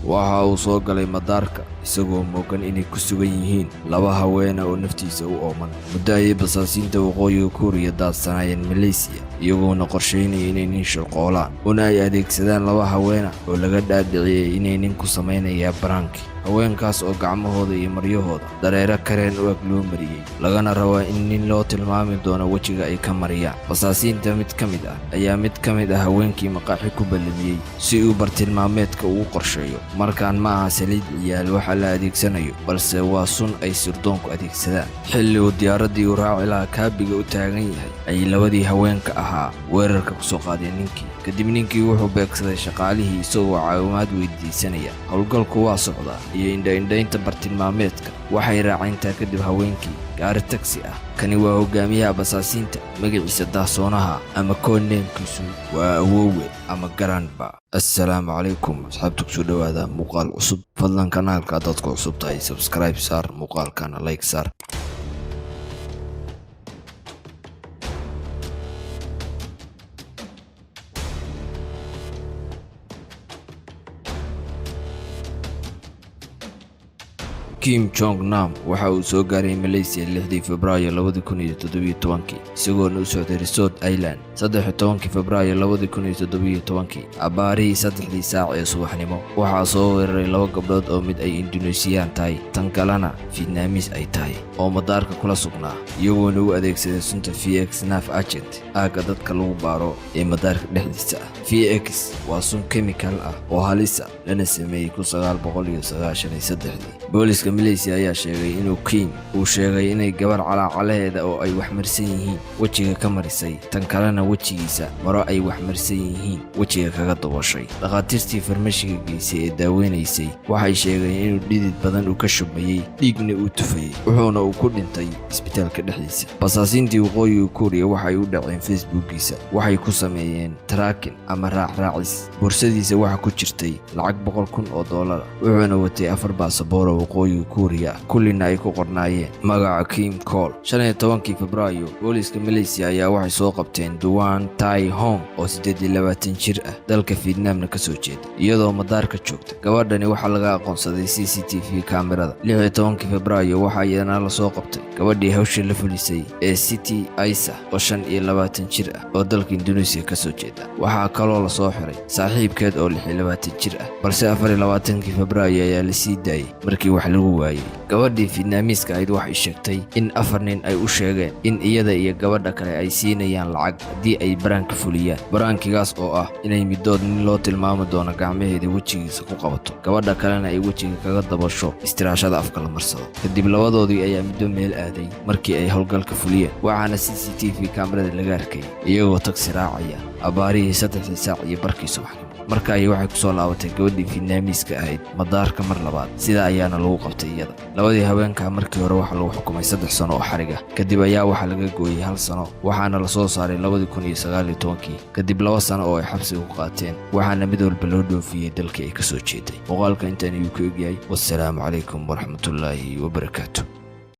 waxa uu soo galay madaarka isagoo moogan inay ku sugan yihiin laba haweena oo naftiisa u ooman. muddo ayay basaasiinta waqooyiga Kuuriya daadsanayeen Malaysia iyagoona qorsheynaya inay nin shaqoolaan una ay adeegsadaan laba haweena oo laga dhaadhiciyay inay nin ku sameynayaan baranki. haweenkaas oo gacmahooda iyo maryahooda dareere kareen u ag loo mariyay lagana rabaa in nin loo tilmaami doono wejiga ay ka mariyaan. basaasiinta mid ka mid ah ayaa mid ka mid ah haweenkii maqaaxi ku ballamiyey si uu bartilmaameedka ugu qorsheeyo. markaan ma aha saliid ciyaal waxa la adeegsanayo balse waa sun ay sirdoonku adeegsadaan. xilli uu diyaaraddii u raaci lahaa kaabiga u taagan yahay ayay labadii haweenka ahaa weerarka ku soo qaadeen ninkii. kadib ninkii wuxuu beegsaday shaqaalihii isagoo caawimaad weydiisanaya. howlgalku waa socdaa iyo indha-indhaynta bartilmaameedka waxay raacayntaa kadib haweenkii gaari taksi ah. kani waa hogaamiyaha basaasiinta magaciisa daahsoonaha ama koodneemkiisu waa awoowe ama garanba. assalaamu calaykum asxaabta kusoo dhawaada muuqaal cusub. fadlan kanaalka dadka cusub tahay subscribe saar, muuqaalkana like saar. Kim Jong Nam waxa uu soo gaaray Malaysia 6 Febraayo 2017 isagoona u socday Resort Island 13 Febraayo 2017 abaarihii 3 saac ee subaxnimo. waxaa soo weeraray laba gabdhood oo mid ay Indonesian tahay tan kalena Vietnamese ay tahay oo madaarka kula sugnaa iyagoona u adeegsaday sunta VX Nav Agent aaga dadka lagu baaro ee madaarka dhexdiisa ah. VX waa sun chemical ah oo halis ah lana sameeyay 1993. booliska Malaysia ayaa sheegay inuu Kim uu sheegay inay gabar calaacalaheeda oo ay wax marsan yihiin wejiga ka marisay tan kalena wejigiisa maro ay wax marsan yihiin wejiga kaga dabooshay. dhaqaatiirtii farmashiga geysay ee daaweynaysay waxay sheegeen inuu dhidid badan uu ka shubmayay dhiigna uu tufayay wuxuuna uu ku dhintay isbitaalka dhexdiisa. basaasiintii waqooyiga Kuuriya waxay u dhaceen Facebookiisa waxay ku sameeyeen tracking ama raacis. boorsadiisa waxa ku jirtay lacag $100,000 wuxuuna watay 4 baasaboor oo waqooyiga Kuuriya kullina ay ku qornaayeen magaca Kim Cole. 15 Febraayo booliska Malaysia ayaa waxay soo qabteen Duan Tai Hong oo 28 jir ah dalka Vietnamna ka soo jeeda iyadoo madaarka joogta. gabadhani waxaa laga aqoonsaday CCTV kaamirada. 16 Febraayo waxaa iyana la soo qabtay gabadhii hawsha la fulisay ee Siti Aisyah oo 25 jir ah oo dalka Indonesia ka soo jeeda. waxaa kaloo la soo xiray saaxiibkeed oo 26 jir ah balse 24 Febraayo ayaa la sii daayay markii wax lagu waayay. gabadhii Vietnamese ahayd waxay sheegtay in 4 nin ay u sheegeen in iyada iyo gabadha kale ay siinayaan lacag haddii ay baranka fuliyaan. barankigaas oo ah inay midood nin loo tilmaami doono gacmaheeda wejigiisa ku qabato gabadha kalena ay wejiga kaga dabasho istiraashada afka la marsado. kadib labadoodii ayaa middo meel aaday markii ay howlgalka fuliyeen waxaana CCTV kaamirada laga arkay iyagoo taksi raacaya abaarihii 3 saac iyo barkii subaxnimo. marka ay waxay ku soo laabatay gabadhii Vietnamese ahayd madaarka mar labaad sida ayaana lagu qabtay iyada. labadii haweenka markii hore waxa lagu xukumay 3 sano oo xariga kadib ayaa waxa laga gooyay 1 sano waxaana la soo saaray 2019 kadib 2 sano oo ay xabsiga ku qaateen waxaana mid walba loo dhoofiyay dalkii ay ka soo jeeday. muuqaalka intaan ayuu ku egyahay. wassalaamu calaykum waraxmatullaahi wabarakaatuh.